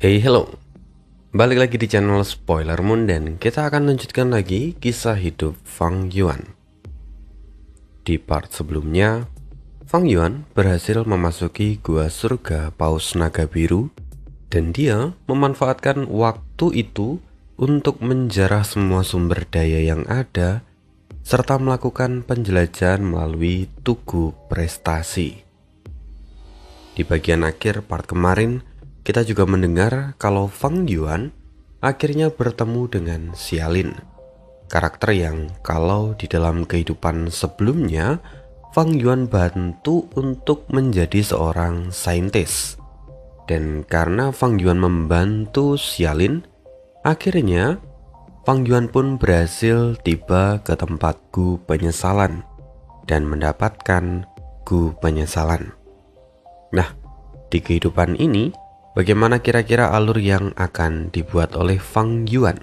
Hey hello, balik lagi di channel Spoiler Moon dan kita akan lanjutkan lagi kisah hidup Fang Yuan. Di part sebelumnya, Fang Yuan berhasil memasuki gua surga Paus Naga Biru dan dia memanfaatkan waktu itu untuk menjarah semua sumber daya yang ada serta melakukan penjelajahan melalui tugu prestasi. Di bagian akhir part kemarin, kita juga mendengar kalau Fang Yuan akhirnya bertemu dengan Xiaolin, karakter yang kalau di dalam kehidupan sebelumnya Fang Yuan bantu untuk menjadi seorang saintis. Dan karena Fang Yuan membantu Xiaolin, akhirnya Fang Yuan pun berhasil tiba ke tempat Gu Penyesalan dan mendapatkan Gu Penyesalan. Nah, di kehidupan ini, bagaimana kira-kira alur yang akan dibuat oleh Fang Yuan?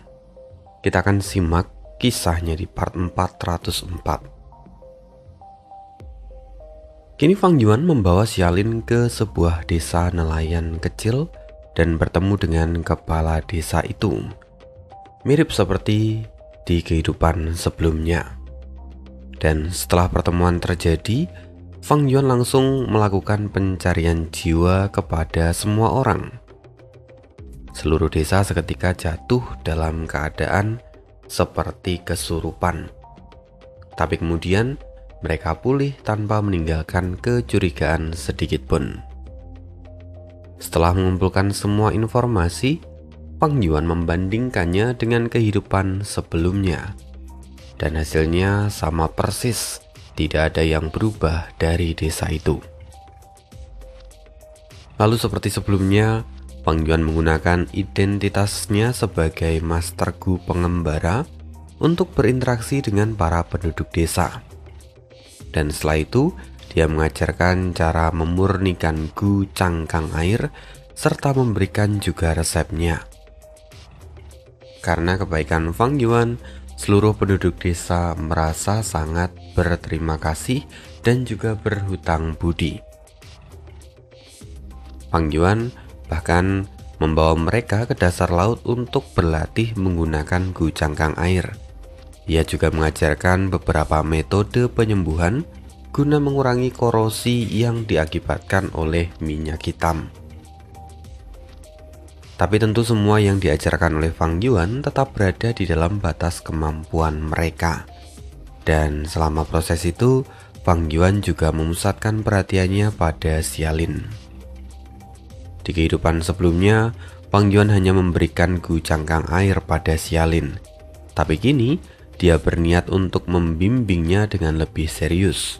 Kita akan simak kisahnya di part 404. Kini Fang Yuan membawa Xiaolin ke sebuah desa nelayan kecil dan bertemu dengan kepala desa itu. Mirip seperti di kehidupan sebelumnya. Dan setelah pertemuan terjadi, Fang Yuan langsung melakukan pencarian jiwa kepada semua orang. Seluruh desa seketika jatuh dalam keadaan seperti kesurupan. Tapi kemudian mereka pulih tanpa meninggalkan kecurigaan sedikit pun. Setelah mengumpulkan semua informasi, Fang Yuan membandingkannya dengan kehidupan sebelumnya. Dan hasilnya sama persis. Tidak ada yang berubah dari desa itu. Lalu seperti sebelumnya, Fang Yuan menggunakan identitasnya sebagai Master Gu Pengembara untuk berinteraksi dengan para penduduk desa. Dan setelah itu, dia mengajarkan cara memurnikan Gu cangkang air serta memberikan juga resepnya. Karena kebaikan Fang Yuan, seluruh penduduk desa merasa sangat berterima kasih dan juga berhutang budi. Fang Yuan bahkan membawa mereka ke dasar laut untuk berlatih menggunakan Gu cangkang air. Ia juga mengajarkan beberapa metode penyembuhan guna mengurangi korosi yang diakibatkan oleh minyak hitam. Tapi tentu semua yang diajarkan oleh Fang Yuan tetap berada di dalam batas kemampuan mereka. Dan selama proses itu, Fang Yuan juga memusatkan perhatiannya pada Xiaolin. Di kehidupan sebelumnya, Fang Yuan hanya memberikan Gu cangkang air pada Xiaolin. Tapi kini, dia berniat untuk membimbingnya dengan lebih serius.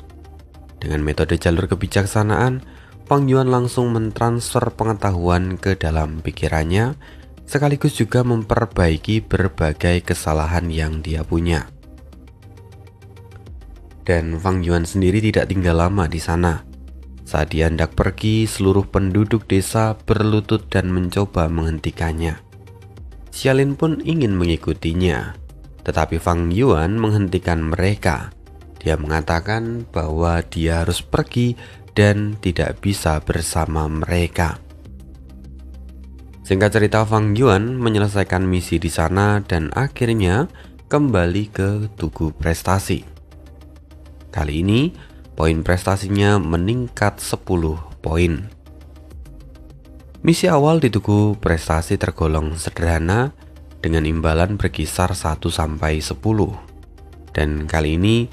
Dengan metode jalur kebijaksanaan, Fang Yuan langsung mentransfer pengetahuan ke dalam pikirannya, sekaligus juga memperbaiki berbagai kesalahan yang dia punya. Dan Fang Yuan sendiri tidak tinggal lama di sana. Saat dia hendak pergi, seluruh penduduk desa berlutut dan mencoba menghentikannya. Xiaolin pun ingin mengikutinya, tetapi Fang Yuan menghentikan mereka. Dia mengatakan bahwa dia harus pergi dan tidak bisa bersama mereka. Singkat cerita, Fang Yuan menyelesaikan misi di sana dan akhirnya kembali ke tugu prestasi. Kali ini, poin prestasinya meningkat 10 poin. Misi awal di tugu prestasi tergolong sederhana dengan imbalan berkisar 1-10. Dan kali ini,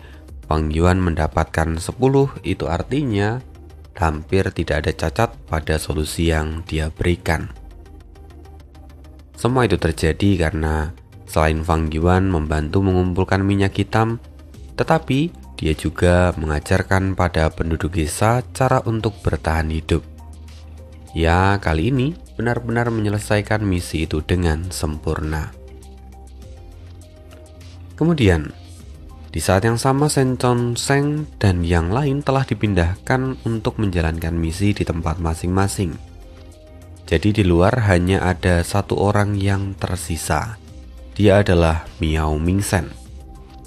Fang Yuan mendapatkan 10, itu artinya hampir tidak ada cacat pada solusi yang dia berikan. Semua itu terjadi karena selain Fang Yuan membantu mengumpulkan minyak hitam, tetapi dia juga mengajarkan pada penduduk desa cara untuk bertahan hidup. Ya, kali ini benar-benar menyelesaikan misi itu dengan sempurna. Kemudian, di saat yang sama Shen Chongsheng dan yang lain telah dipindahkan untuk menjalankan misi di tempat masing-masing. Jadi di luar hanya ada satu orang yang tersisa. Dia adalah Miao Mingzhen.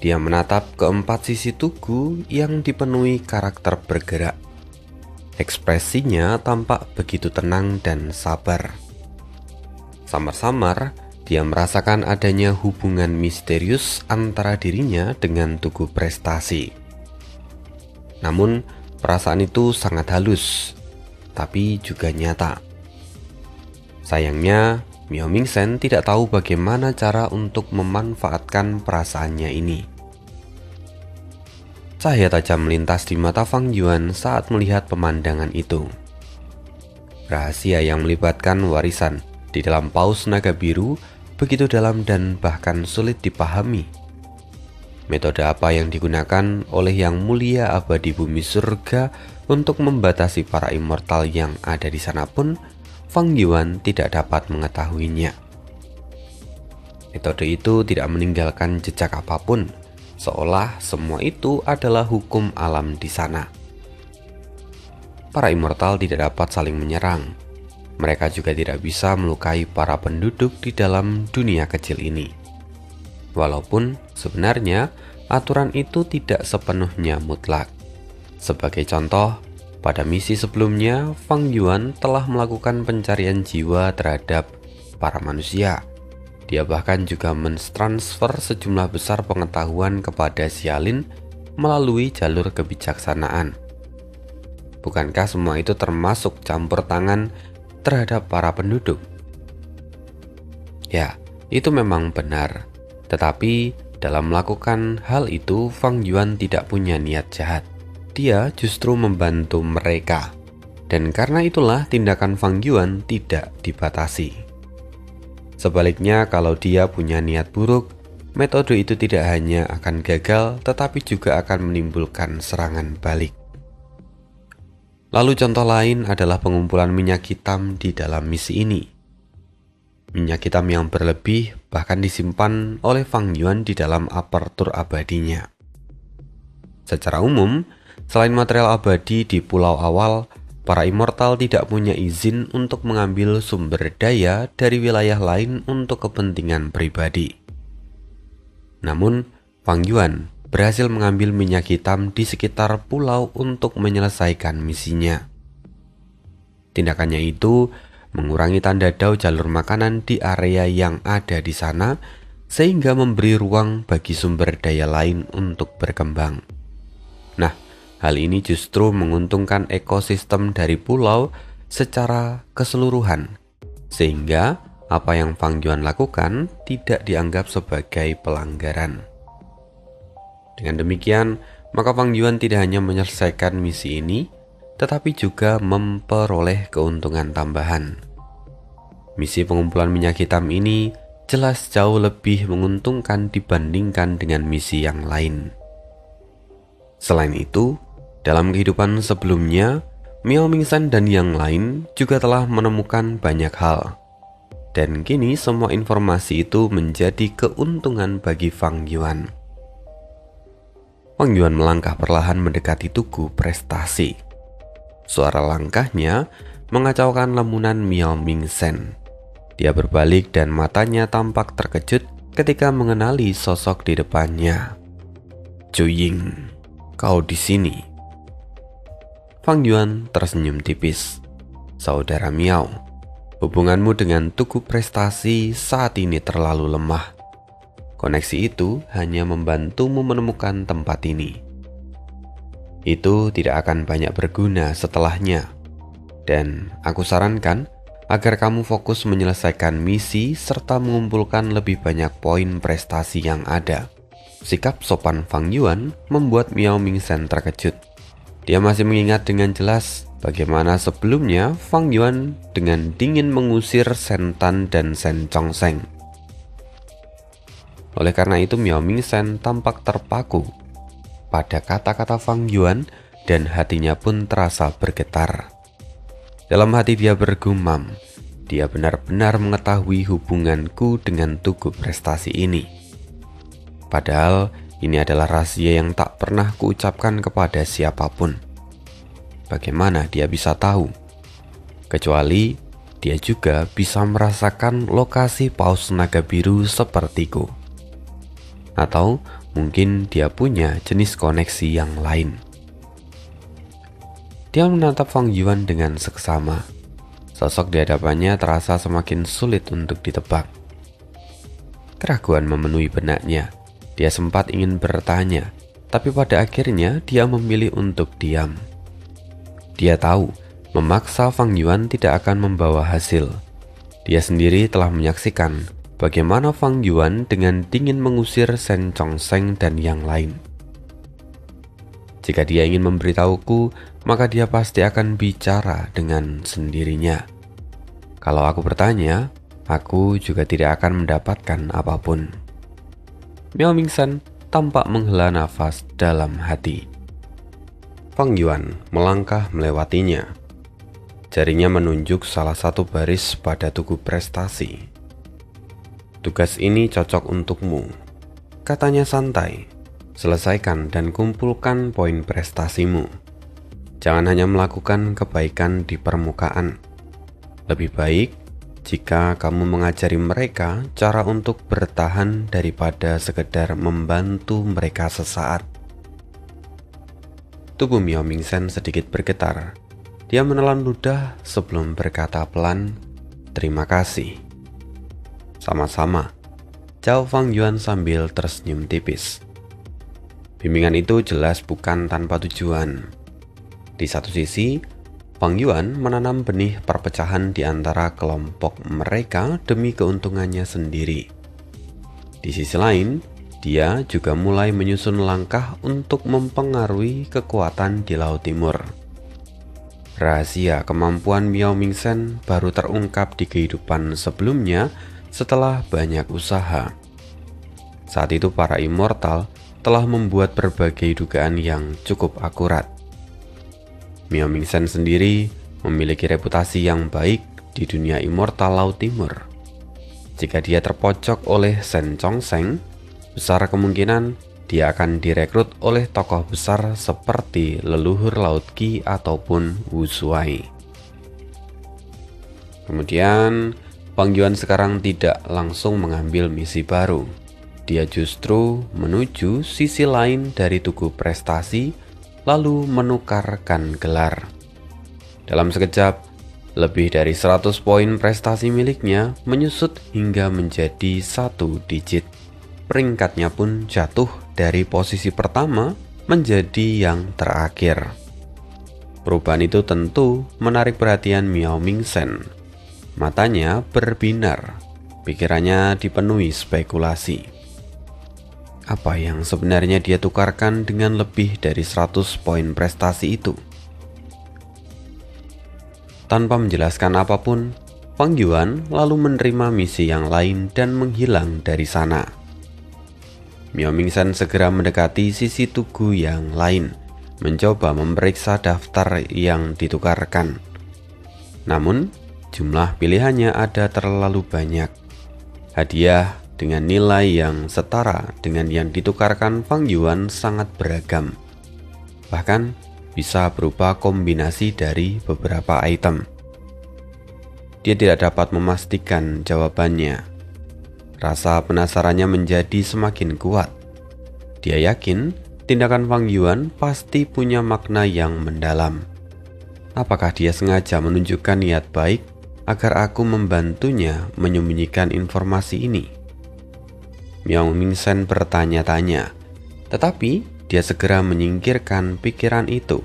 Dia menatap keempat sisi tugu yang dipenuhi karakter bergerak. Ekspresinya tampak begitu tenang dan sabar. Samar-samar, dia merasakan adanya hubungan misterius antara dirinya dengan Tugu Prestasi. Namun, perasaan itu sangat halus, tapi juga nyata. Sayangnya, Miao Mingsen tidak tahu bagaimana cara untuk memanfaatkan perasaannya ini. Cahaya tajam melintas di mata Fang Yuan saat melihat pemandangan itu. Rahasia yang melibatkan warisan di dalam paus naga biru begitu dalam dan bahkan sulit dipahami. Metode apa yang digunakan oleh Yang Mulia Abadi Bumi Surga untuk membatasi para immortal yang ada di sana pun Fang Yuan tidak dapat mengetahuinya. Metode itu tidak meninggalkan jejak apapun, seolah semua itu adalah hukum alam di sana. Para immortal tidak dapat saling menyerang. Mereka juga tidak bisa melukai para penduduk di dalam dunia kecil ini. Walaupun sebenarnya aturan itu tidak sepenuhnya mutlak. Sebagai contoh, pada misi sebelumnya, Fang Yuan telah melakukan pencarian jiwa terhadap para manusia. Dia bahkan juga mentransfer sejumlah besar pengetahuan kepada Xialin melalui jalur kebijaksanaan. Bukankah semua itu termasuk campur tangan terhadap para penduduk? Ya, itu memang benar. Tetapi dalam melakukan hal itu, Fang Yuan tidak punya niat jahat. Dia justru membantu mereka. Dan karena itulah tindakan Fang Yuan tidak dibatasi. Sebaliknya, kalau dia punya niat buruk, metode itu tidak hanya akan gagal, tetapi juga akan menimbulkan serangan balik. Lalu contoh lain adalah pengumpulan minyak hitam di dalam misi ini. Minyak hitam yang berlebih bahkan disimpan oleh Fang Yuan di dalam apertur abadinya. Secara umum, selain material abadi di pulau awal, para immortal tidak punya izin untuk mengambil sumber daya dari wilayah lain untuk kepentingan pribadi. Namun, Fang Yuan berhasil mengambil minyak hitam di sekitar pulau untuk menyelesaikan misinya. Tindakannya itu mengurangi tanda dao jalur makanan di area yang ada di sana, sehingga memberi ruang bagi sumber daya lain untuk berkembang. Nah, hal ini justru menguntungkan ekosistem dari pulau secara keseluruhan, sehingga apa yang Fang Yuan lakukan tidak dianggap sebagai pelanggaran. Dengan demikian, maka Fang Yuan tidak hanya menyelesaikan misi ini, tetapi juga memperoleh keuntungan tambahan. Misi pengumpulan minyak hitam ini jelas jauh lebih menguntungkan dibandingkan dengan misi yang lain. Selain itu, dalam kehidupan sebelumnya, Miao Mingsen dan yang lain juga telah menemukan banyak hal. Dan kini semua informasi itu menjadi keuntungan bagi Fang Yuan. Fang Yuan melangkah perlahan mendekati Tugu Prestasi. Suara langkahnya mengacaukan lamunan Miao Mingsen. Dia berbalik dan matanya tampak terkejut ketika mengenali sosok di depannya. Zhu Ying, kau di sini. Fang Yuan tersenyum tipis. Saudara Miao, hubunganmu dengan Tugu Prestasi saat ini terlalu lemah. Koneksi itu hanya membantumu menemukan tempat ini. Itu tidak akan banyak berguna setelahnya. Dan aku sarankan agar kamu fokus menyelesaikan misi serta mengumpulkan lebih banyak poin prestasi yang ada. Sikap sopan Fang Yuan membuat Miao Mingsen terkejut. Dia masih mengingat dengan jelas bagaimana sebelumnya Fang Yuan dengan dingin mengusir Shen Tan dan Shen Chongsheng. Oleh karena itu, Miao Mingsen tampak terpaku pada kata-kata Fang Yuan dan hatinya pun terasa bergetar. Dalam hati dia bergumam, dia benar-benar mengetahui hubunganku dengan Tugu Prestasi ini. Padahal ini adalah rahasia yang tak pernah kuucapkan kepada siapapun. Bagaimana dia bisa tahu? Kecuali dia juga bisa merasakan lokasi paus naga biru sepertiku. Atau mungkin dia punya jenis koneksi yang lain. Dia menatap Fang Yuan dengan seksama, Sosok di hadapannya terasa semakin sulit untuk ditebak. Keraguan memenuhi benaknya. Dia sempat ingin bertanya, tapi pada akhirnya dia memilih untuk diam. Dia tahu, memaksa Fang Yuan tidak akan membawa hasil. Dia sendiri telah menyaksikan bagaimana Fang Yuan dengan dingin mengusir Shen Chongsheng dan yang lain. Jika dia ingin memberitahuku, maka dia pasti akan bicara dengan sendirinya. Kalau aku bertanya, aku juga tidak akan mendapatkan apapun. Miao Mingzhen tampak menghela nafas dalam hati. Fang Yuan melangkah melewatinya. Jarinya menunjuk salah satu baris pada tugu prestasi. "Tugas ini cocok untukmu," katanya santai. "Selesaikan dan kumpulkan poin prestasimu. Jangan hanya melakukan kebaikan di permukaan. Lebih baik jika kamu mengajari mereka cara untuk bertahan daripada sekedar membantu mereka sesaat." Tubuh Miao Mingzhen sedikit bergetar. Dia menelan ludah sebelum berkata pelan, "Terima kasih." "Sama-sama," jawab Fang Yuan sambil tersenyum tipis. Bimbingan itu jelas bukan tanpa tujuan. Di satu sisi, Fang Yuan menanam benih perpecahan di antara kelompok mereka demi keuntungannya sendiri. Di sisi lain, dia juga mulai menyusun langkah untuk mempengaruhi kekuatan di Laut Timur. Rahasia kemampuan Miao Mingzhen baru terungkap di kehidupan sebelumnya setelah banyak usaha. Saat itu para immortal telah membuat berbagai dugaan yang cukup akurat. Miao Mingzhen sendiri memiliki reputasi yang baik di dunia immortal Laut Timur. Jika dia terpojok oleh Shen Chongsheng, besar kemungkinan dia akan direkrut oleh tokoh besar seperti leluhur Laut Qi ataupun Wu Shuai. Kemudian, Fang Yuan sekarang tidak langsung mengambil misi baru. Dia justru menuju sisi lain dari tugu prestasi, lalu menukarkan gelar. Dalam sekejap, lebih dari 100 poin prestasi miliknya menyusut hingga menjadi 1 digit. Peringkatnya pun jatuh dari posisi pertama menjadi yang terakhir. Perubahan itu tentu menarik perhatian Miao Mingzhen. Matanya berbinar, pikirannya dipenuhi spekulasi. Apa yang sebenarnya dia tukarkan dengan lebih dari 100 poin prestasi itu? Tanpa menjelaskan apapun, Fang Yuan lalu menerima misi yang lain dan menghilang dari sana. Miao Mingzhen segera mendekati sisi tugu yang lain, mencoba memeriksa daftar yang ditukarkan. Namun, jumlah pilihannya ada terlalu banyak. Hadiah dengan nilai yang setara dengan yang ditukarkan Fang Yuan sangat beragam. Bahkan, bisa berupa kombinasi dari beberapa item. Dia tidak dapat memastikan jawabannya. Rasa penasarannya menjadi semakin kuat. Dia yakin tindakan Fang Yuan pasti punya makna yang mendalam. Apakah dia sengaja menunjukkan niat baik agar aku membantunya menyembunyikan informasi ini? Miao Mingzhen bertanya-tanya, tetapi dia segera menyingkirkan pikiran itu.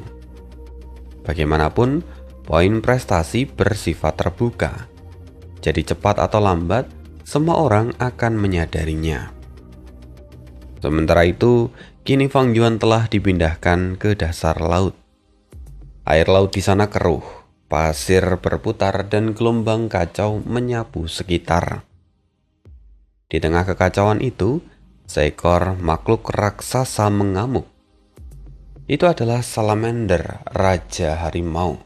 Bagaimanapun, poin prestasi bersifat terbuka. Jadi cepat atau lambat, semua orang akan menyadarinya. Sementara itu, kini Fang Yuan telah dipindahkan ke dasar laut. Air laut di sana keruh, pasir berputar dan gelombang kacau menyapu sekitar. Di tengah kekacauan itu, seekor makhluk raksasa mengamuk. Itu adalah salamander, raja harimau.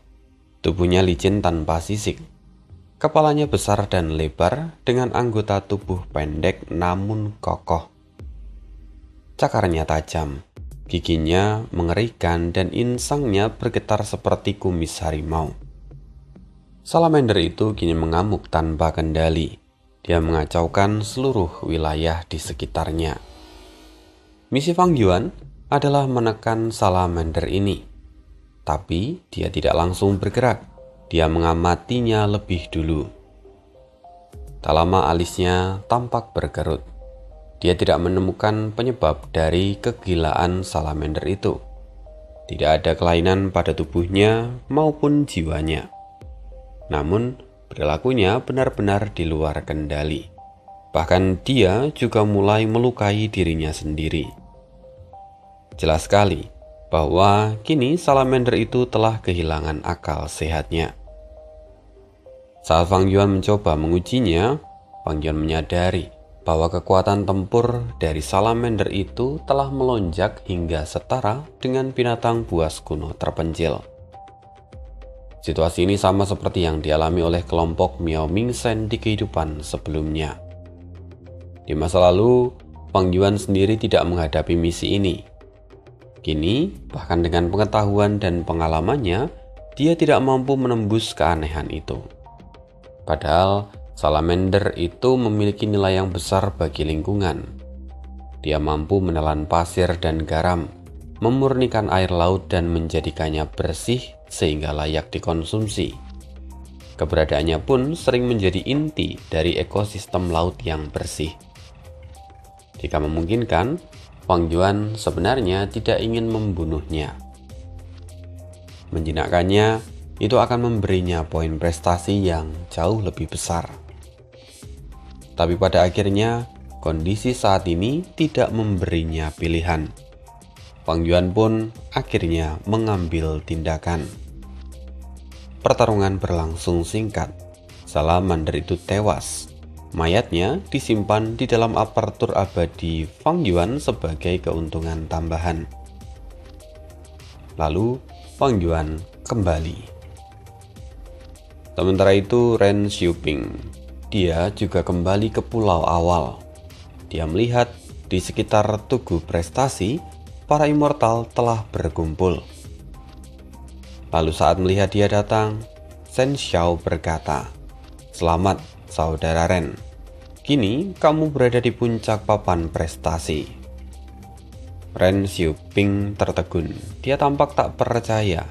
Tubuhnya licin tanpa sisik. Kepalanya besar dan lebar dengan anggota tubuh pendek namun kokoh. Cakarnya tajam, giginya mengerikan dan insangnya bergetar seperti kumis harimau. Salamander itu kini mengamuk tanpa kendali. Dia mengacaukan seluruh wilayah di sekitarnya. Misi Fang Yuan adalah menekan salamander ini. Tapi dia tidak langsung bergerak. Dia mengamatinya lebih dulu. Tak lama alisnya tampak berkerut. Dia tidak menemukan penyebab dari kegilaan salamander itu. Tidak ada kelainan pada tubuhnya maupun jiwanya. Namun, perilakunya benar-benar di luar kendali. Bahkan dia juga mulai melukai dirinya sendiri. Jelas sekali bahwa kini salamander itu telah kehilangan akal sehatnya. Saat Fang Yuan mencoba mengujinya, Fang Yuan menyadari bahwa kekuatan tempur dari salamander itu telah melonjak hingga setara dengan binatang buas kuno terpencil. Situasi ini sama seperti yang dialami oleh kelompok Miao Mingsen di kehidupan sebelumnya. Di masa lalu, Fang Yuan sendiri tidak menghadapi misi ini. Kini, bahkan dengan pengetahuan dan pengalamannya, dia tidak mampu menembus keanehan itu. Padahal, salamander itu memiliki nilai yang besar bagi lingkungan. Dia mampu menelan pasir dan garam, memurnikan air laut dan menjadikannya bersih sehingga layak dikonsumsi. Keberadaannya pun sering menjadi inti dari ekosistem laut yang bersih. Jika memungkinkan, Fang Yuan sebenarnya tidak ingin membunuhnya. Menjinakkannya itu akan memberinya poin prestasi yang jauh lebih besar. Tapi pada akhirnya, kondisi saat ini tidak memberinya pilihan. Fang Yuan pun akhirnya mengambil tindakan. Pertarungan berlangsung singkat. Salamander itu tewas. Mayatnya disimpan di dalam aparatur abadi Fang Yuan sebagai keuntungan tambahan. Lalu Fang Yuan kembali. Sementara itu Ren Xiuping, dia juga kembali ke pulau awal. Dia melihat di sekitar tugu prestasi, para immortal telah berkumpul. Lalu saat melihat dia datang, Shen Xiao berkata, "Selamat saudara Ren, kini kamu berada di puncak papan prestasi." Ren Xiuping tertegun, dia tampak tak percaya.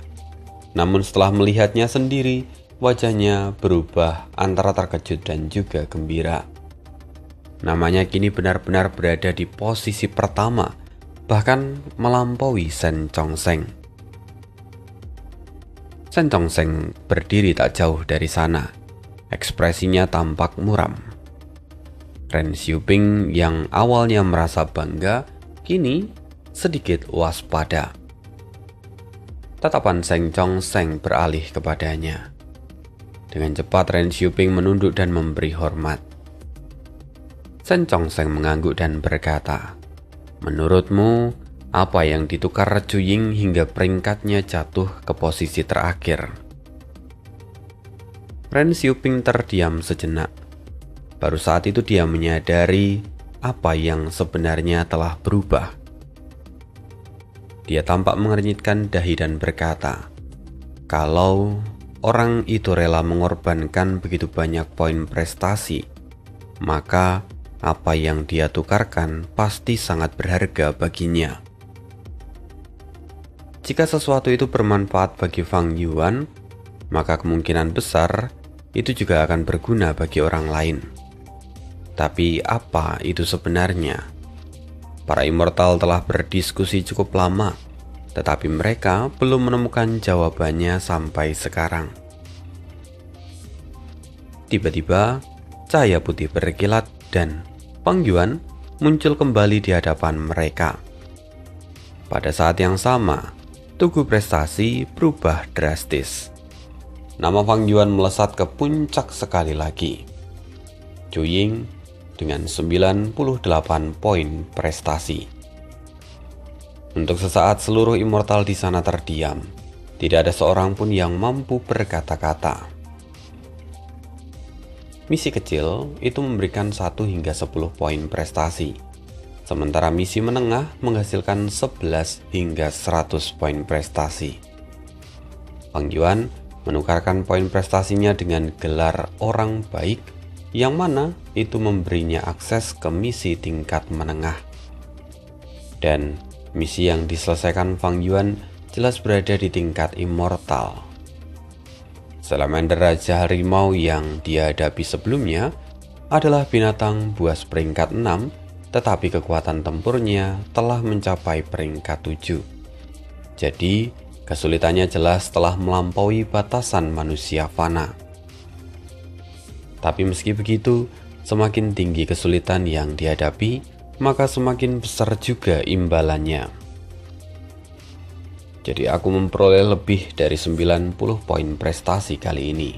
Namun setelah melihatnya sendiri, wajahnya berubah antara terkejut dan juga gembira. Namanya kini benar-benar berada di posisi pertama, bahkan melampaui Shen Chongsheng. Shen Chongsheng berdiri tak jauh dari sana. Ekspresinya tampak muram. Ren Xiuping yang awalnya merasa bangga, kini sedikit waspada. Tatapan Shen Chongsheng beralih kepadanya. Dengan cepat Ren Xiuping menunduk dan memberi hormat. Shen Chongsheng mengangguk dan berkata, "Menurutmu, apa yang ditukar Cu Ying hingga peringkatnya jatuh ke posisi terakhir?" Ren Xiuping terdiam sejenak. Baru saat itu dia menyadari apa yang sebenarnya telah berubah. Dia tampak mengernyitkan dahi dan berkata, "Kalau orang itu rela mengorbankan begitu banyak poin prestasi, maka apa yang dia tukarkan pasti sangat berharga baginya." Jika sesuatu itu bermanfaat bagi Fang Yuan, maka kemungkinan besar itu juga akan berguna bagi orang lain. Tapi apa itu sebenarnya? Para immortal telah berdiskusi cukup lama, tetapi mereka belum menemukan jawabannya sampai sekarang. Tiba-tiba, cahaya putih berkilat dan Fang Yuan muncul kembali di hadapan mereka. Pada saat yang sama, tugu prestasi berubah drastis. Nama Fang Yuan melesat ke puncak sekali lagi. Cu Ying dengan 98 poin prestasi. Untuk sesaat seluruh immortal di sana terdiam. Tidak ada seorang pun yang mampu berkata-kata. Misi kecil itu memberikan 1 hingga 10 poin prestasi. Sementara misi menengah menghasilkan 11 hingga 100 poin prestasi. Fang Yuan menukarkan poin prestasinya dengan gelar orang baik, yang mana itu memberinya akses ke misi tingkat menengah. Dan misi yang diselesaikan Fang Yuan jelas berada di tingkat immortal. Salamander Raja Harimau yang dia hadapi sebelumnya adalah binatang buas peringkat 6, tetapi kekuatan tempurnya telah mencapai peringkat 7. Jadi, kesulitannya jelas telah melampaui batasan manusia fana. Tapi meski begitu, semakin tinggi kesulitan yang dihadapi, maka semakin besar juga imbalannya. Jadi aku memperoleh lebih dari 90 poin prestasi kali ini.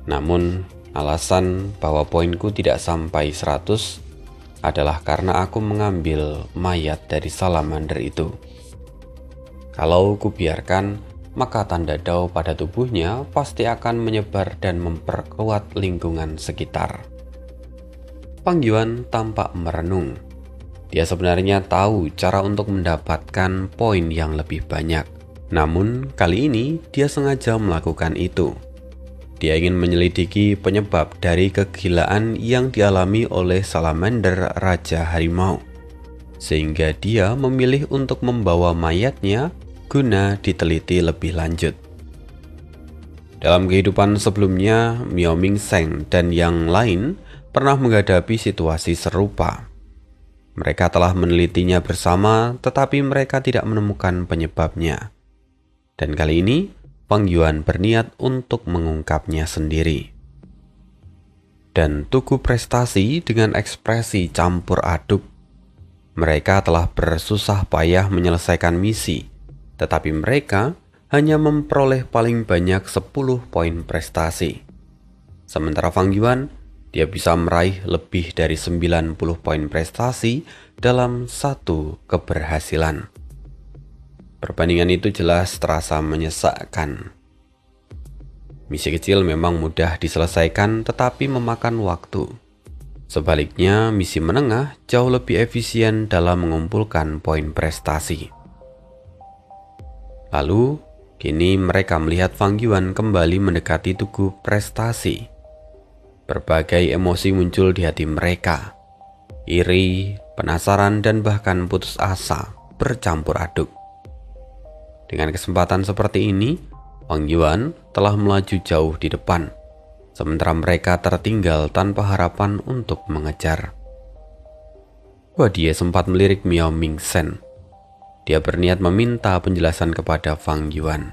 Namun, alasan bahwa poinku tidak sampai 100 adalah karena aku mengambil mayat dari salamander itu. Kalau kubiarkan, maka tanda Dao pada tubuhnya pasti akan menyebar dan memperkuat lingkungan sekitar. Fang Yuan tampak merenung. Dia sebenarnya tahu cara untuk mendapatkan poin yang lebih banyak. Namun, kali ini dia sengaja melakukan itu. Dia ingin menyelidiki penyebab dari kegilaan yang dialami oleh salamander Raja Harimau. Sehingga dia memilih untuk membawa mayatnya guna diteliti lebih lanjut. Dalam kehidupan sebelumnya, Miao Ming Sheng dan yang lain pernah menghadapi situasi serupa. Mereka telah menelitinya bersama, tetapi mereka tidak menemukan penyebabnya. Dan kali ini, Fang Yuan berniat untuk mengungkapnya sendiri. Dan tugu prestasi dengan ekspresi campur aduk. Mereka telah bersusah payah menyelesaikan misi, tetapi mereka hanya memperoleh paling banyak 10 poin prestasi. Sementara Fang Yuan, dia bisa meraih lebih dari 90 poin prestasi dalam satu keberhasilan. Perbandingan itu jelas terasa menyesakkan. Misi kecil memang mudah diselesaikan tetapi memakan waktu. Sebaliknya, misi menengah jauh lebih efisien dalam mengumpulkan poin prestasi. Lalu, kini mereka melihat Fang Yuan kembali mendekati tugu prestasi. Berbagai emosi muncul di hati mereka. Iri, penasaran, dan bahkan putus asa bercampur aduk. Dengan kesempatan seperti ini, Fang Yuan telah melaju jauh di depan, sementara mereka tertinggal tanpa harapan untuk mengejar. Dia sempat melirik Miao Ming Sheng. Dia berniat meminta penjelasan kepada Fang Yuan.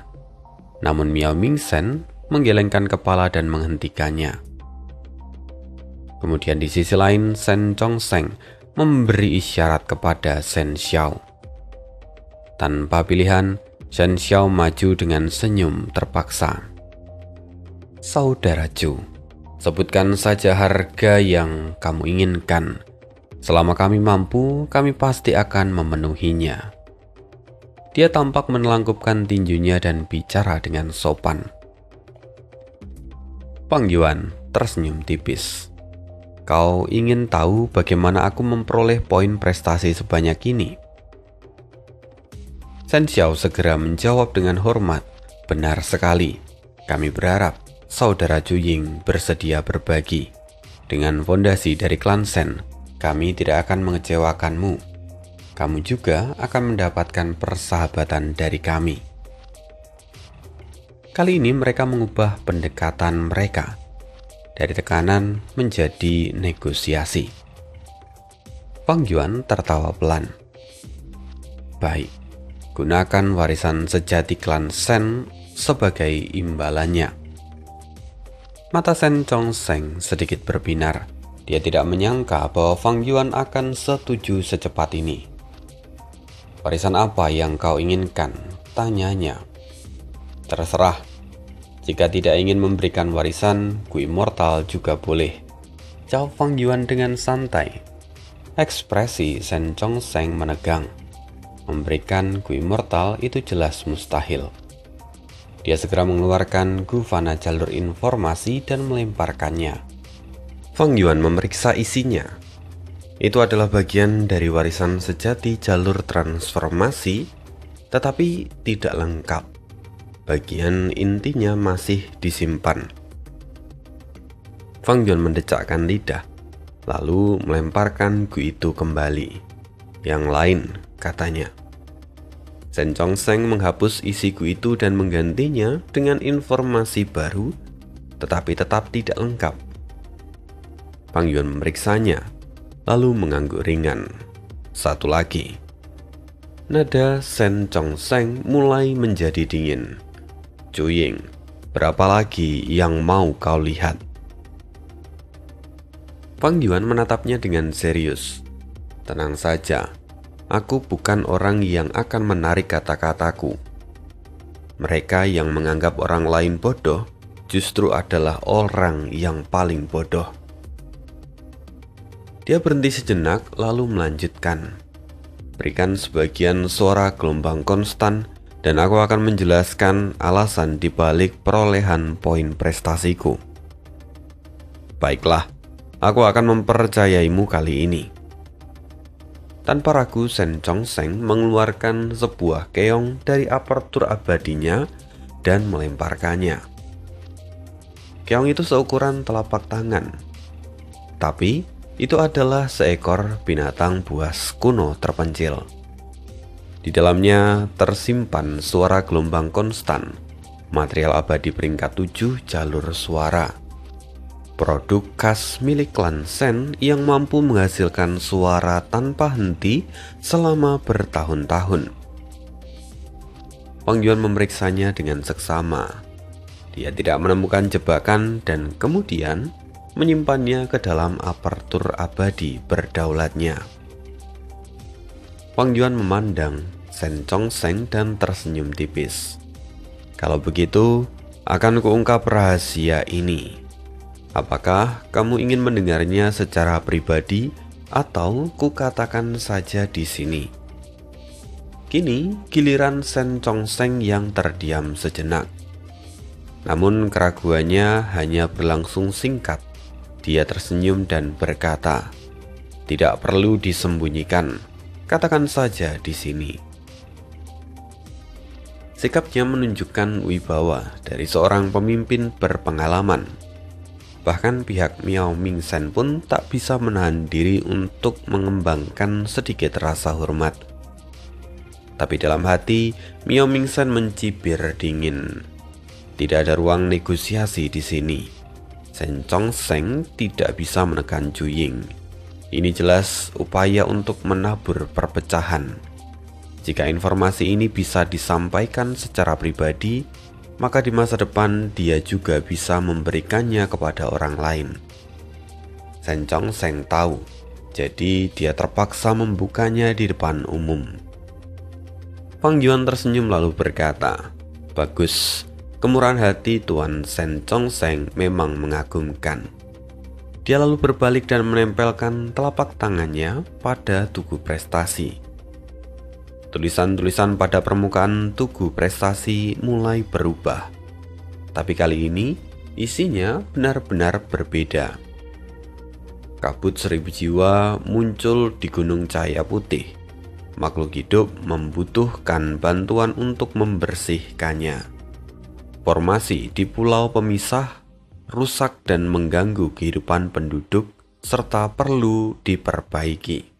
Namun Miao Ming Sheng menggelengkan kepala dan menghentikannya. Kemudian di sisi lain, Shen Chongsheng memberi isyarat kepada Shen Xiao. Tanpa pilihan, Shen Xiao maju dengan senyum terpaksa. Saudara Zhu, sebutkan saja harga yang kamu inginkan. Selama kami mampu, kami pasti akan memenuhinya. Dia tampak menelangkupkan tinjunya dan bicara dengan sopan. Fang Yuan tersenyum tipis. Kau ingin tahu bagaimana aku memperoleh poin prestasi sebanyak ini? Shen Xiao segera menjawab dengan hormat. Benar sekali. Kami berharap saudara Zhu Ying bersedia berbagi. Dengan fondasi dari klan Shen, kami tidak akan mengecewakanmu. Kamu juga akan mendapatkan persahabatan dari kami. Kali ini mereka mengubah pendekatan mereka dari tekanan menjadi negosiasi. Fang Yuan tertawa pelan. Baik, gunakan warisan sejati klan Shen sebagai imbalannya. Mata Shen Chongsheng sedikit berbinar. Dia tidak menyangka bahwa Fang Yuan akan setuju secepat ini. Warisan apa yang kau inginkan? Tanyanya. Terserah. Jika tidak ingin memberikan warisan, Ku Immortal juga boleh. Jawab Fang Yuan dengan santai. Ekspresi Shen Chongsheng menegang. Memberikan Ku Immortal itu jelas mustahil. Dia segera mengeluarkan Gufana jalur informasi dan melemparkannya. Fang Yuan memeriksa isinya. Itu adalah bagian dari warisan sejati jalur transformasi, tetapi tidak lengkap. Bagian intinya masih disimpan. Fang Yuan mendecakkan lidah, lalu melemparkan Gu itu kembali. Yang lain, katanya. Shen Chongsheng menghapus isiku itu dan menggantinya dengan informasi baru, tetapi tetap tidak lengkap. Fang Yuan memeriksanya, lalu mengangguk ringan. Satu lagi. Nada Shen Chongsheng mulai menjadi dingin. Cuying, berapa lagi yang mau kau lihat? Fang Yuan menatapnya dengan serius. Tenang saja, aku bukan orang yang akan menarik kata-kataku. Mereka yang menganggap orang lain bodoh justru adalah orang yang paling bodoh. Dia berhenti sejenak lalu melanjutkan. Berikan sebagian suara gelombang konstan dan aku akan menjelaskan alasan dibalik perolehan poin prestasiku. Baiklah, aku akan mempercayaimu kali ini. Tanpa ragu, Shen Chongsheng mengeluarkan sebuah keong dari apertur abadinya dan melemparkannya. Keong itu seukuran telapak tangan, tapi itu adalah seekor binatang buas kuno terpencil. Di dalamnya tersimpan suara gelombang konstan, material abadi peringkat 7 jalur suara. Produk khas milik klan Shen yang mampu menghasilkan suara tanpa henti selama bertahun-tahun. Fang Yuan memeriksanya dengan seksama. Dia tidak menemukan jebakan dan kemudian menyimpannya ke dalam apertur abadi berdaulatnya. Fang Yuan memandang Shen Chongsheng dan tersenyum tipis. Kalau begitu, akan kuungkap rahasia ini. Apakah kamu ingin mendengarnya secara pribadi atau kukatakan saja di sini? Kini giliran Shen Chongsheng yang terdiam sejenak. Namun keraguannya hanya berlangsung singkat. Dia tersenyum dan berkata, "Tidak perlu disembunyikan, katakan saja di sini." Sikapnya menunjukkan wibawa dari seorang pemimpin berpengalaman. Bahkan pihak Miao Mingzhen pun tak bisa menahan diri untuk mengembangkan sedikit rasa hormat. Tapi dalam hati, Miao Mingzhen mencibir dingin. Tidak ada ruang negosiasi di sini. Shen Chongsheng tidak bisa menekan Cuying. Ini jelas upaya untuk menabur perpecahan. Jika informasi ini bisa disampaikan secara pribadi, maka di masa depan dia juga bisa memberikannya kepada orang lain. Shen Chongsheng tahu, jadi dia terpaksa membukanya di depan umum. Fang Yuan tersenyum lalu berkata, "Bagus, kemurahan hati Tuan Shen Chongsheng memang mengagumkan." Dia lalu berbalik dan menempelkan telapak tangannya pada tugu prestasi. Tulisan-tulisan pada permukaan tugu prestasi mulai berubah. Tapi kali ini isinya benar-benar berbeda. Kabut 1000 jiwa muncul di Gunung Cahaya Putih. Makhluk hidup membutuhkan bantuan untuk membersihkannya. Formasi di pulau pemisah rusak dan mengganggu kehidupan penduduk serta perlu diperbaiki.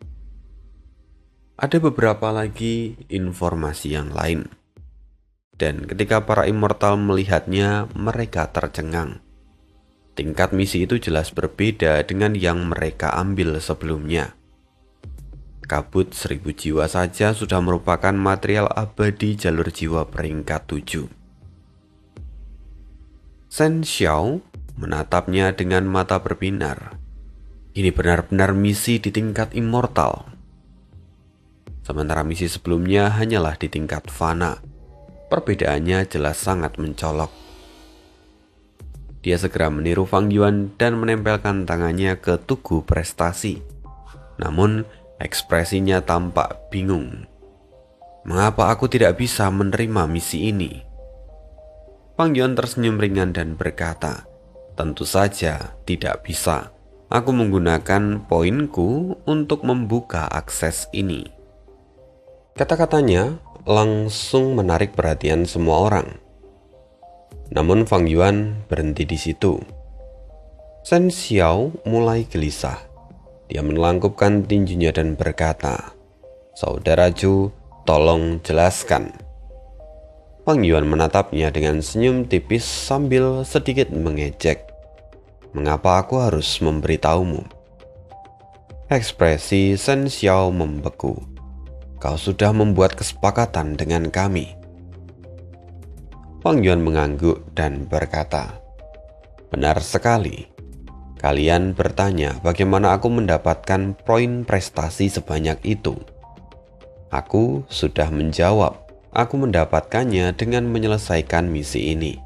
Ada beberapa lagi informasi yang lain. Dan ketika para immortal melihatnya, mereka tercengang. Tingkat misi itu jelas berbeda dengan yang mereka ambil sebelumnya. Kabut 1000 jiwa saja sudah merupakan material abadi jalur jiwa peringkat 7. Shen Xiao menatapnya dengan mata berbinar. Ini benar-benar misi di tingkat immortal. Sementara misi sebelumnya hanyalah di tingkat fana. Perbedaannya jelas sangat mencolok. Dia segera meniru Fang Yuan dan menempelkan tangannya ke tugu prestasi. Namun ekspresinya tampak bingung. "Mengapa aku tidak bisa menerima misi ini?" Fang Yuan tersenyum ringan dan berkata, "Tentu saja tidak bisa. Aku menggunakan poinku untuk membuka akses ini." Kata-katanya langsung menarik perhatian semua orang. Namun Fang Yuan berhenti di situ. Shen Xiao mulai gelisah. Dia menelangkupkan tinjunya dan berkata, "Saudara Zhu, Tolong jelaskan. Fang Yuan menatapnya dengan senyum tipis sambil sedikit mengejek. Mengapa aku harus memberitahumu? Ekspresi Shen Xiao membeku. Kau sudah membuat kesepakatan dengan kami. Fang Yuan mengangguk dan berkata, benar sekali. Kalian bertanya bagaimana aku mendapatkan poin prestasi sebanyak itu. Aku sudah menjawab, aku mendapatkannya dengan menyelesaikan misi ini.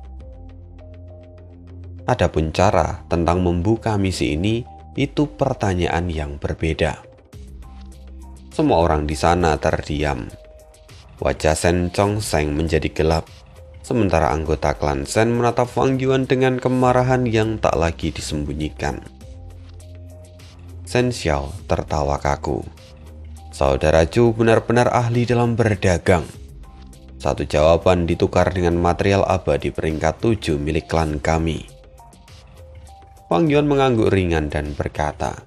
Adapun cara tentang membuka misi ini, itu pertanyaan yang berbeda. Semua orang di sana terdiam. Wajah Shen Chongsheng menjadi gelap, sementara anggota klan Shen menatap Fang Yuan dengan kemarahan yang tak lagi disembunyikan. Shen Xiao tertawa kaku. Saudara Chu benar-benar ahli dalam berdagang. Satu jawaban ditukar dengan material abadi peringkat 7 milik klan kami. Fang Yuan mengangguk ringan dan berkata,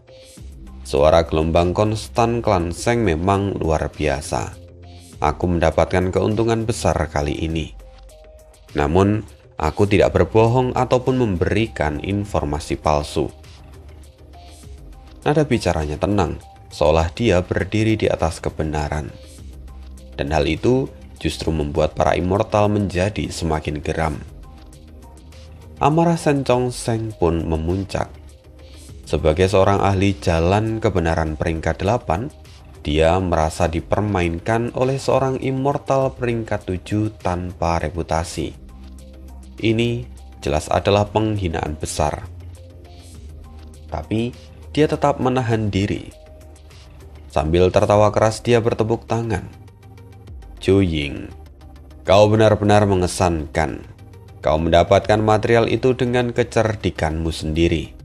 suara gelombang konstan klan Sheng memang luar biasa. Aku mendapatkan keuntungan besar kali ini. Namun, aku tidak berbohong ataupun memberikan informasi palsu. Nada bicaranya tenang, seolah dia berdiri di atas kebenaran. Dan hal itu justru membuat para immortal menjadi semakin geram. Amarah Shen Chongsheng pun memuncak. Sebagai seorang ahli jalan kebenaran peringkat 8, dia merasa dipermainkan oleh seorang immortal peringkat 7 tanpa reputasi. Ini jelas adalah penghinaan besar. Tapi dia tetap menahan diri. Sambil tertawa keras dia bertepuk tangan. Zhu Ying, kau benar-benar mengesankan. Kau mendapatkan material itu dengan kecerdikanmu sendiri.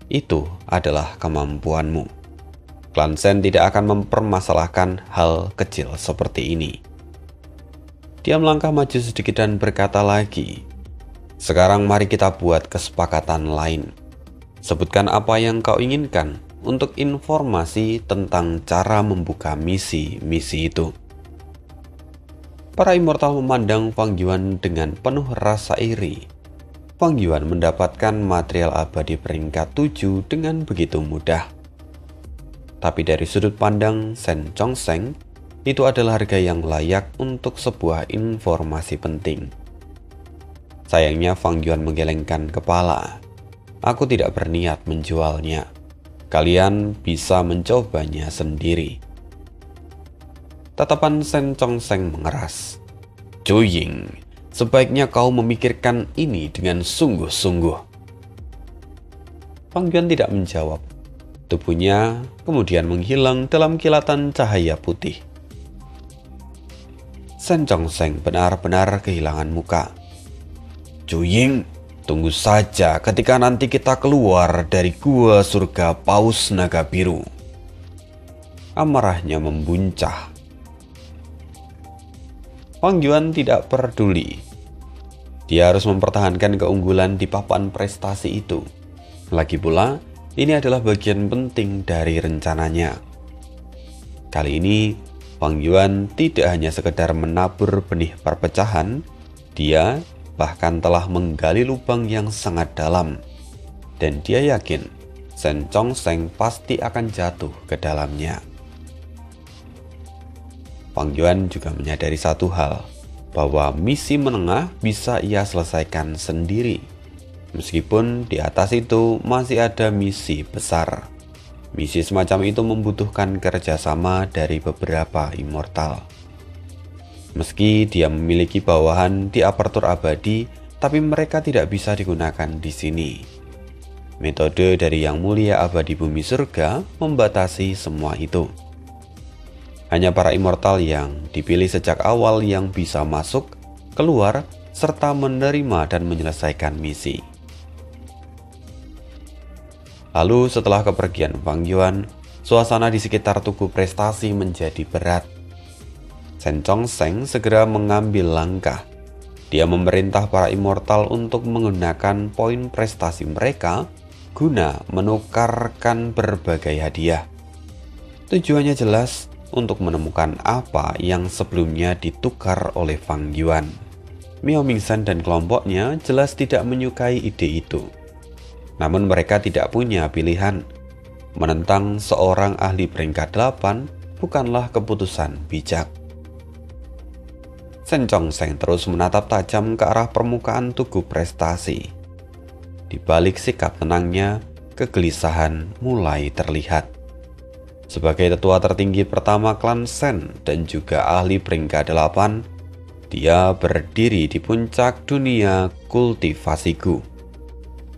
Itu adalah kemampuanmu. Klan Shen tidak akan mempermasalahkan hal kecil seperti ini. Dia melangkah maju sedikit dan berkata lagi, sekarang mari kita buat kesepakatan lain. Sebutkan apa yang kau inginkan untuk informasi tentang cara membuka misi-misi itu. Para immortal memandang Fang Yuan dengan penuh rasa iri. Fang Yuan mendapatkan material abadi peringkat 7 dengan begitu mudah. Tapi dari sudut pandang Shen Chongsheng, itu adalah harga yang layak untuk sebuah informasi penting. Sayangnya Fang Yuan menggelengkan kepala. Aku tidak berniat menjualnya. Kalian bisa mencobanya sendiri. Tatapan Shen Chongsheng mengeras. Zhu Ying, sebaiknya kau memikirkan ini dengan sungguh-sungguh. Fang Yuan tidak menjawab. Tubuhnya kemudian menghilang dalam kilatan cahaya putih. Shen Chongsheng benar-benar kehilangan muka. Zhu Ying, tunggu saja ketika nanti kita keluar dari gua surga Paus Naga Biru. Amarahnya membuncah. Fang Yuan tidak peduli. Dia harus mempertahankan keunggulan di papan prestasi itu. Lagi pula, ini adalah bagian penting dari rencananya. Kali ini, Fang Yuan tidak hanya sekedar menabur benih perpecahan, dia bahkan telah menggali lubang yang sangat dalam. Dan dia yakin Shen Chongsheng pasti akan jatuh ke dalamnya. Fang Yuan juga menyadari satu hal, bahwa misi menengah bisa ia selesaikan sendiri. Meskipun di atas itu masih ada misi besar. Misi semacam itu membutuhkan kerjasama dari beberapa immortal. Meski dia memiliki bawahan di apertur abadi, tapi mereka tidak bisa digunakan di sini. Metode dari Yang Mulia Abadi Bumi Surga membatasi semua itu. Hanya para immortal yang dipilih sejak awal yang bisa masuk, keluar, serta menerima dan menyelesaikan misi. Lalu setelah kepergian Fang Yuan, suasana di sekitar tugu prestasi menjadi berat. Shen Chongsheng segera mengambil langkah. Dia memerintah para immortal untuk menggunakan poin prestasi mereka guna menukarkan berbagai hadiah. Tujuannya jelas, untuk menemukan apa yang sebelumnya ditukar oleh Fang Yuan. Miao Mingzhan dan kelompoknya jelas tidak menyukai ide itu. Namun mereka tidak punya pilihan. Menentang seorang ahli peringkat 8 bukanlah keputusan bijak. Shen Zhongsheng terus menatap tajam ke arah permukaan tugu prestasi. Di balik sikap tenangnya, kegelisahan mulai terlihat. Sebagai tetua tertinggi pertama klan Shen dan juga ahli peringkat 8, dia berdiri di puncak dunia kultivasi Gu.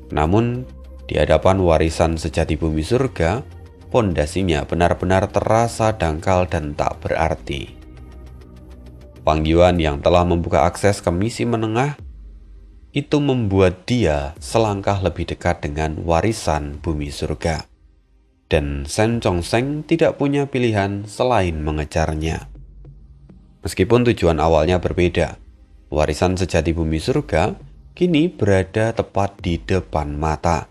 Namun, di hadapan warisan sejati bumi surga, pondasinya benar-benar terasa dangkal dan tak berarti. Fang Yuan yang telah membuka akses ke misi menengah, itu membuat dia selangkah lebih dekat dengan warisan bumi surga. Dan Shen Zhongsheng tidak punya pilihan selain mengejarnya. Meskipun tujuan awalnya berbeda, warisan sejati bumi surga kini berada tepat di depan mata.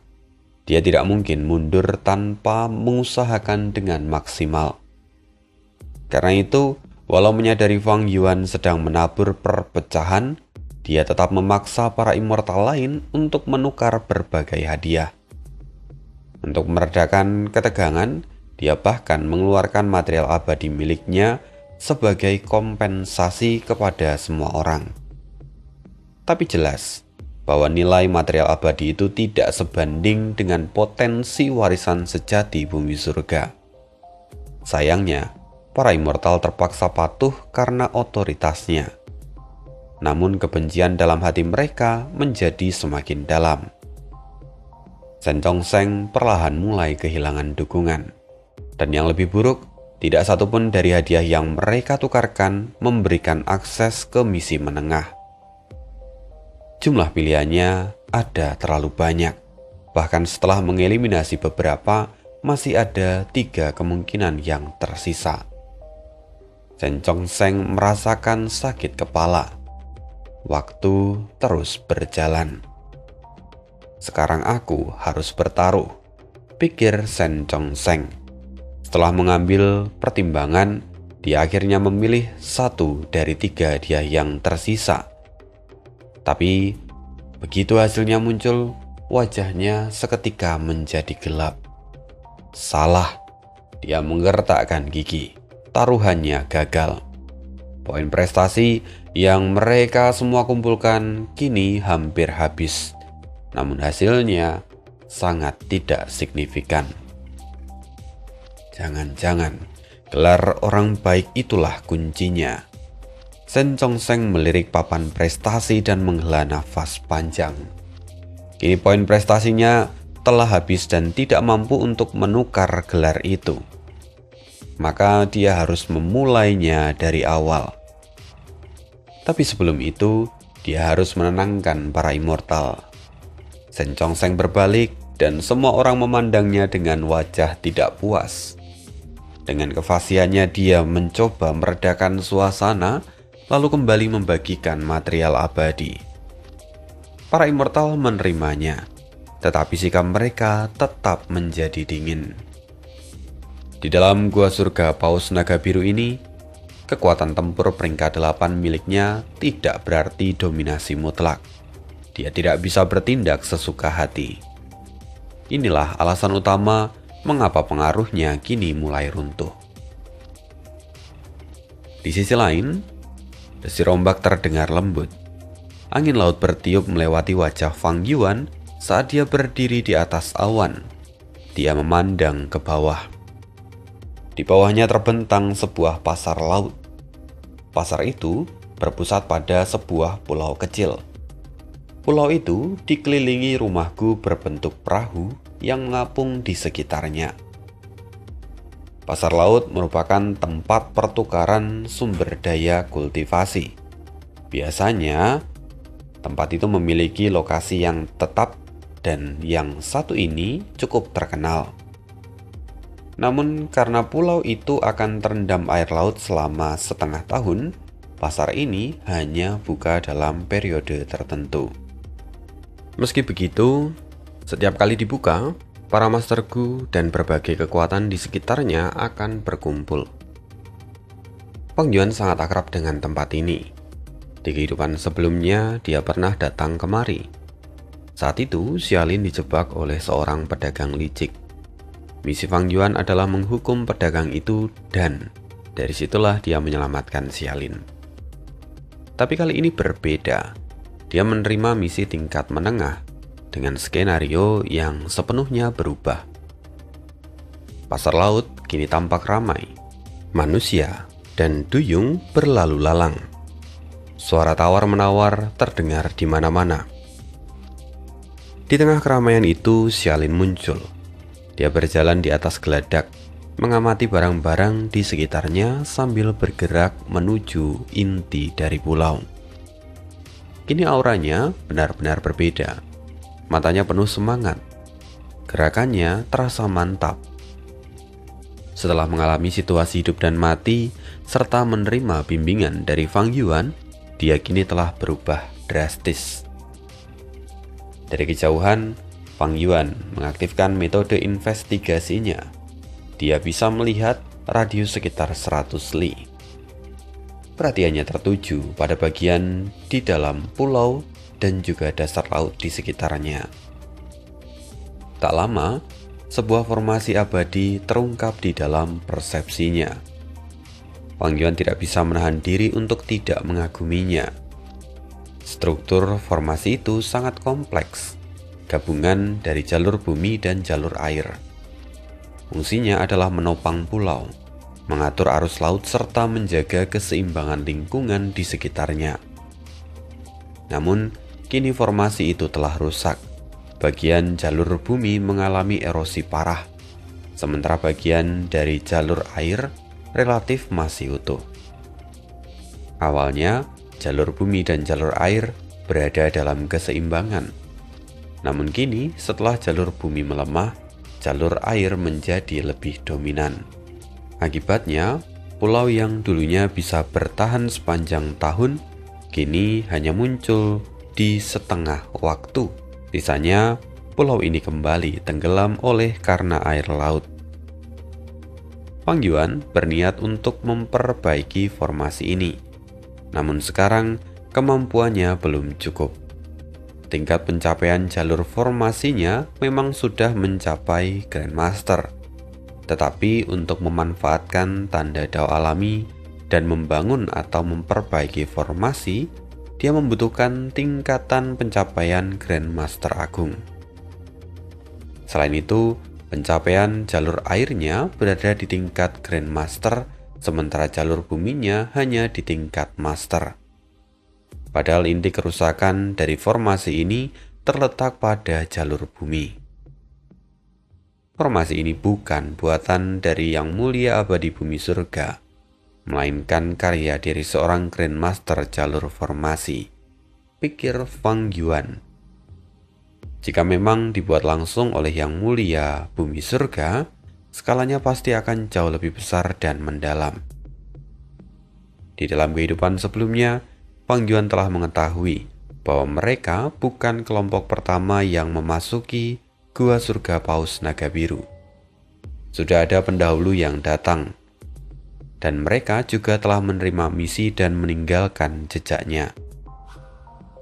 Dia tidak mungkin mundur tanpa mengusahakan dengan maksimal. Karena itu, walau menyadari Fang Yuan sedang menabur perpecahan, dia tetap memaksa para immortal lain untuk menukar berbagai hadiah. Untuk meredakan ketegangan, dia bahkan mengeluarkan material abadi miliknya sebagai kompensasi kepada semua orang. Tapi jelas bahwa nilai material abadi itu tidak sebanding dengan potensi warisan sejati bumi surga. Sayangnya, para immortal terpaksa patuh karena otoritasnya. Namun kebencian dalam hati mereka menjadi semakin dalam. Shen Zhongsheng perlahan mulai kehilangan dukungan. Dan yang lebih buruk, tidak satupun dari hadiah yang mereka tukarkan memberikan akses ke misi menengah. Jumlah pilihannya ada terlalu banyak. Bahkan setelah mengeliminasi beberapa, masih ada 3 kemungkinan yang tersisa. Shen Zhongsheng merasakan sakit kepala. Waktu terus berjalan. Sekarang aku harus bertaruh, pikir Shen Zhongsheng. Setelah mengambil pertimbangan, dia akhirnya memilih 1 dari 3 hadiah yang tersisa. Tapi begitu hasilnya muncul, wajahnya seketika menjadi gelap. Salah, dia menggertakkan gigi. Taruhannya gagal. Poin prestasi yang mereka semua kumpulkan kini hampir habis. Namun hasilnya sangat tidak signifikan. Jangan-jangan gelar orang baik itulah kuncinya. Shen Zhongsheng melirik papan prestasi dan menghela nafas panjang. Kini poin prestasinya telah habis dan tidak mampu untuk menukar gelar itu. Maka dia harus memulainya dari awal. Tapi sebelum itu, dia harus menenangkan para immortal. Shen Zhongsheng berbalik dan semua orang memandangnya dengan wajah tidak puas. Dengan kefasihannya dia mencoba meredakan suasana, lalu kembali membagikan material abadi. Para immortal menerimanya, tetapi sikap mereka tetap menjadi dingin. Di dalam gua surga Paus Naga Biru ini, kekuatan tempur peringkat 8 miliknya tidak berarti dominasi mutlak. Dia tidak bisa bertindak sesuka hati. Inilah alasan utama mengapa pengaruhnya kini mulai runtuh. Di sisi lain, desir ombak terdengar lembut. Angin laut bertiup melewati wajah Fang Yuan saat dia berdiri di atas awan. Dia memandang ke bawah. Di bawahnya terbentang sebuah pasar laut. Pasar itu berpusat pada sebuah pulau kecil. Pulau itu dikelilingi rumah Gu berbentuk perahu yang mengapung di sekitarnya. Pasar laut merupakan tempat pertukaran sumber daya kultivasi. Biasanya, tempat itu memiliki lokasi yang tetap dan yang satu ini cukup terkenal. Namun karena pulau itu akan terendam air laut selama setengah tahun, pasar ini hanya buka dalam periode tertentu. Meski begitu, setiap kali dibuka, para Master Gu dan berbagai kekuatan di sekitarnya akan berkumpul. Fang Yuan sangat akrab dengan tempat ini. Di kehidupan sebelumnya, dia pernah datang kemari. Saat itu, Xiaolin dijebak oleh seorang pedagang licik. Misi Fang Yuan adalah menghukum pedagang itu dan dari situlah dia menyelamatkan Xiaolin. Tapi kali ini berbeda. Dia menerima misi tingkat menengah dengan skenario yang sepenuhnya berubah. Pasar laut kini tampak ramai. Manusia dan duyung berlalu lalang. Suara tawar-menawar terdengar di mana-mana. Di tengah keramaian itu, Xiaolin muncul. Dia berjalan di atas geladak, mengamati barang-barang di sekitarnya sambil bergerak menuju inti dari pulau. Kini auranya benar-benar berbeda. Matanya penuh semangat. Gerakannya terasa mantap. Setelah mengalami situasi hidup dan mati, serta menerima bimbingan dari Fang Yuan, dia kini telah berubah drastis. Dari kejauhan, Fang Yuan mengaktifkan metode investigasinya. Dia bisa melihat radius sekitar 100 li. Perhatiannya tertuju pada bagian di dalam pulau dan juga dasar laut di sekitarnya. Tak lama, sebuah formasi abadi terungkap di dalam persepsinya. Fang Yuan tidak bisa menahan diri untuk tidak mengaguminya. Struktur formasi itu sangat kompleks, gabungan dari jalur bumi dan jalur air. Fungsinya adalah menopang pulau, mengatur arus laut serta menjaga keseimbangan lingkungan di sekitarnya. Namun, kini formasi itu telah rusak. Bagian jalur bumi mengalami erosi parah, sementara bagian dari jalur air relatif masih utuh. Awalnya, jalur bumi dan jalur air berada dalam keseimbangan. Namun kini, setelah jalur bumi melemah, jalur air menjadi lebih dominan. Akibatnya, pulau yang dulunya bisa bertahan sepanjang tahun, kini hanya muncul di setengah waktu. Sisanya, pulau ini kembali tenggelam oleh karena air laut. Fang Yuan berniat untuk memperbaiki formasi ini. Namun sekarang, kemampuannya belum cukup. Tingkat pencapaian jalur formasinya memang sudah mencapai Grandmaster. Tetapi untuk memanfaatkan tanda Dao alami dan membangun atau memperbaiki formasi, dia membutuhkan tingkatan pencapaian Grandmaster Agung. Selain itu, pencapaian jalur airnya berada di tingkat Grandmaster, sementara jalur buminya hanya di tingkat Master. Padahal inti kerusakan dari formasi ini terletak pada jalur bumi. Formasi ini bukan buatan dari Yang Mulia Abadi Bumi Surga, melainkan karya dari seorang Grandmaster jalur formasi, pikir Fang Yuan. Jika memang dibuat langsung oleh Yang Mulia Bumi Surga, skalanya pasti akan jauh lebih besar dan mendalam. Di dalam kehidupan sebelumnya, Fang Yuan telah mengetahui bahwa mereka bukan kelompok pertama yang memasuki Gua Surga Paus Naga Biru. Sudah ada pendahulu yang datang, dan mereka juga telah menerima misi dan meninggalkan jejaknya.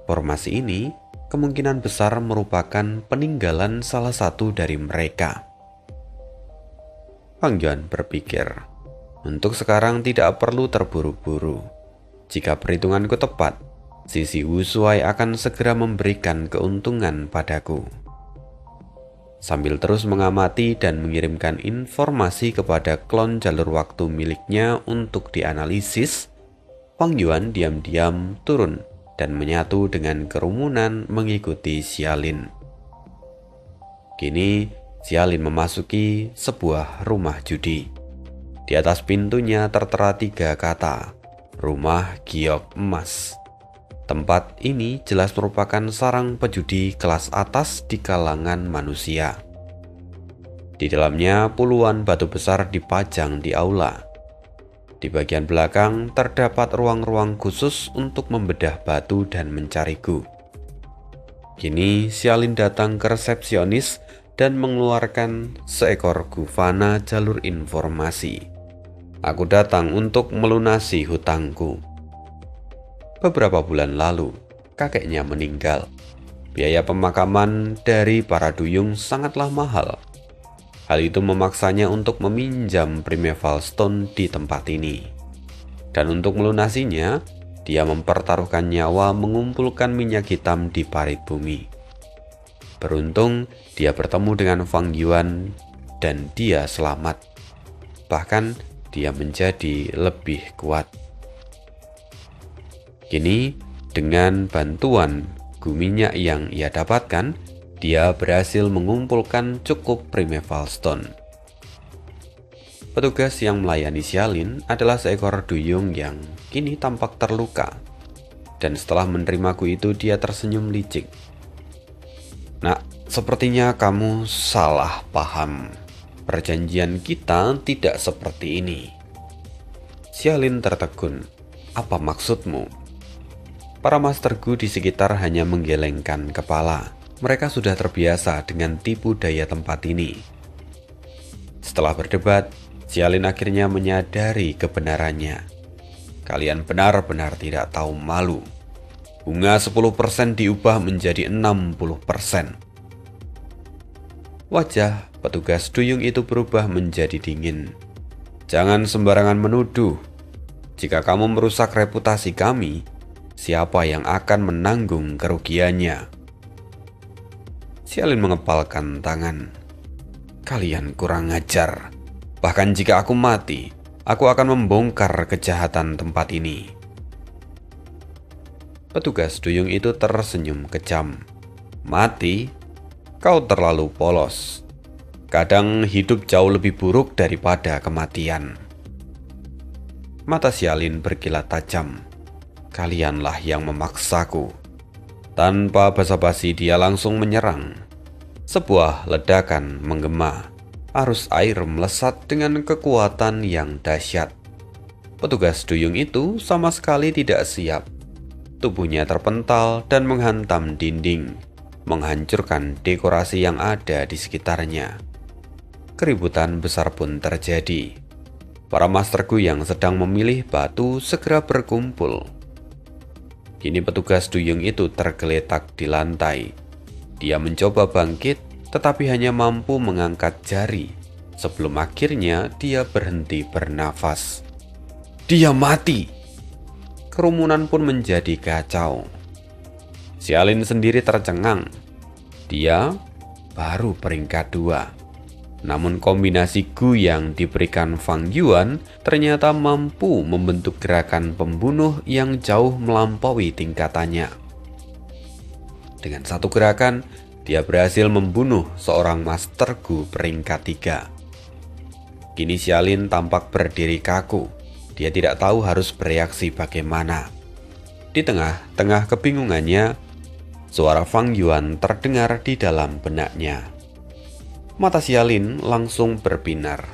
Formasi ini kemungkinan besar merupakan peninggalan salah satu dari mereka. Fang Yuan berpikir, untuk sekarang tidak perlu terburu-buru. Jika perhitunganku tepat, sisi Wu Shuai akan segera memberikan keuntungan padaku. Sambil terus mengamati dan mengirimkan informasi kepada klon jalur waktu miliknya untuk dianalisis, Fang Yuan diam-diam turun dan menyatu dengan kerumunan mengikuti Xiaolin. Kini, Xiaolin memasuki sebuah rumah judi. Di atas pintunya tertera 3 kata, Rumah Giok Emas. Tempat ini jelas merupakan sarang pejudi kelas atas di kalangan manusia. Di dalamnya puluhan batu besar dipajang di aula. Di bagian belakang terdapat ruang-ruang khusus untuk membedah batu dan mencari gu. Kini Xiaolin datang ke resepsionis dan mengeluarkan seekor gu fana jalur informasi. Aku datang untuk melunasi hutangku. Beberapa bulan lalu, kakeknya meninggal. Biaya pemakaman dari para duyung sangatlah mahal. Hal itu memaksanya untuk meminjam Primeval Stone di tempat ini. Dan untuk melunasinya, dia mempertaruhkan nyawa mengumpulkan minyak hitam di parit bumi. Beruntung, dia bertemu dengan Fang Yuan dan dia selamat. Bahkan, dia menjadi lebih kuat. Kini, dengan bantuan gu minyak yang ia dapatkan, dia berhasil mengumpulkan cukup Primeval Stone. Petugas yang melayani Xialin adalah seekor duyung yang kini tampak terluka. Dan setelah menerima gu itu, dia tersenyum licik. "Nak, sepertinya kamu salah paham. Perjanjian kita tidak seperti ini." Xialin tertegun. "Apa maksudmu?" Para Master Gu di sekitar hanya menggelengkan kepala. Mereka sudah terbiasa dengan tipu daya tempat ini. Setelah berdebat, Xialin akhirnya menyadari kebenarannya. "Kalian benar-benar tidak tahu malu. Bunga 10% diubah menjadi 60%. Wajah petugas duyung itu berubah menjadi dingin. "Jangan sembarangan menuduh. Jika kamu merusak reputasi kami, siapa yang akan menanggung kerugiannya?" Xialin mengepalkan tangan. "Kalian kurang ajar. Bahkan jika aku mati, aku akan membongkar kejahatan tempat ini." Petugas duyung itu tersenyum kejam. "Mati? Kau terlalu polos. Kadang hidup jauh lebih buruk daripada kematian." Mata Xialin berkilat tajam. "Kalianlah yang memaksaku." Tanpa basa-basi dia langsung menyerang. Sebuah ledakan menggema. Arus air melesat dengan kekuatan yang dahsyat. Petugas duyung itu sama sekali tidak siap. Tubuhnya terpental dan menghantam dinding, menghancurkan dekorasi yang ada di sekitarnya. Keributan besar pun terjadi. Para Master Gu yang sedang memilih batu segera berkumpul. Kini petugas duyung itu tergeletak di lantai. Dia mencoba bangkit, tetapi hanya mampu mengangkat jari. Sebelum akhirnya dia berhenti bernafas. "Dia mati!" Kerumunan pun menjadi kacau. Xialin sendiri tercengang. Dia baru peringkat 2. Namun kombinasi gu yang diberikan Fang Yuan ternyata mampu membentuk gerakan pembunuh yang jauh melampaui tingkatannya. Dengan satu gerakan, dia berhasil membunuh seorang Master Gu peringkat 3. Kini Xialin tampak berdiri kaku. Dia tidak tahu harus bereaksi bagaimana. Di tengah-tengah kebingungannya, suara Fang Yuan terdengar di dalam benaknya. Mata Xialin langsung berbinar.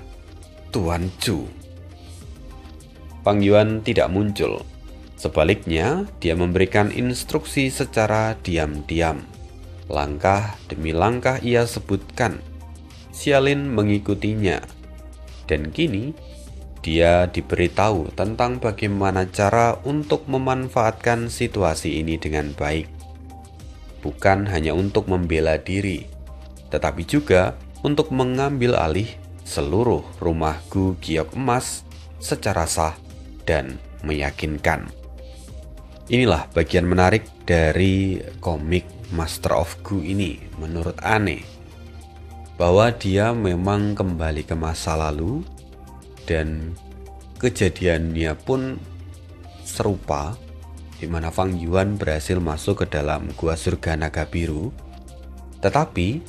"Tuan Zhu." Fang Yuan tidak muncul. Sebaliknya, dia memberikan instruksi secara diam-diam. Langkah demi langkah ia sebutkan. Xialin mengikutinya. Dan kini, dia diberitahu tentang bagaimana cara untuk memanfaatkan situasi ini dengan baik. Bukan hanya untuk membela diri, tetapi juga untuk mengambil alih seluruh rumah Gu Giok Emas secara sah dan meyakinkan. Inilah bagian menarik dari komik Master of Gu ini menurut Ane, bahwa dia memang kembali ke masa lalu dan kejadiannya pun serupa, di mana Fang Yuan berhasil masuk ke dalam gua surga naga biru, tetapi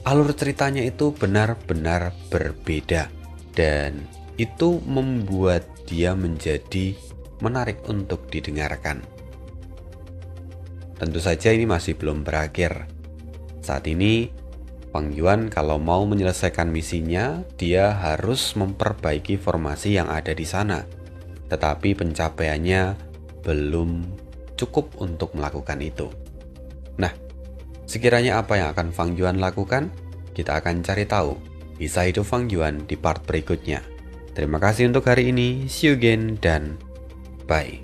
alur ceritanya itu benar-benar berbeda, dan itu membuat dia menjadi menarik untuk didengarkan. Tentu saja ini masih belum berakhir. Saat ini Fang Yuan kalau mau menyelesaikan misinya, dia harus memperbaiki formasi yang ada di sana. Tetapi pencapaiannya belum cukup untuk melakukan itu. Nah, sekiranya apa yang akan Fang Yuan lakukan? Kita akan cari tahu kisah hidup Fang Yuan di part berikutnya. Terima kasih untuk hari ini, see you again, dan bye.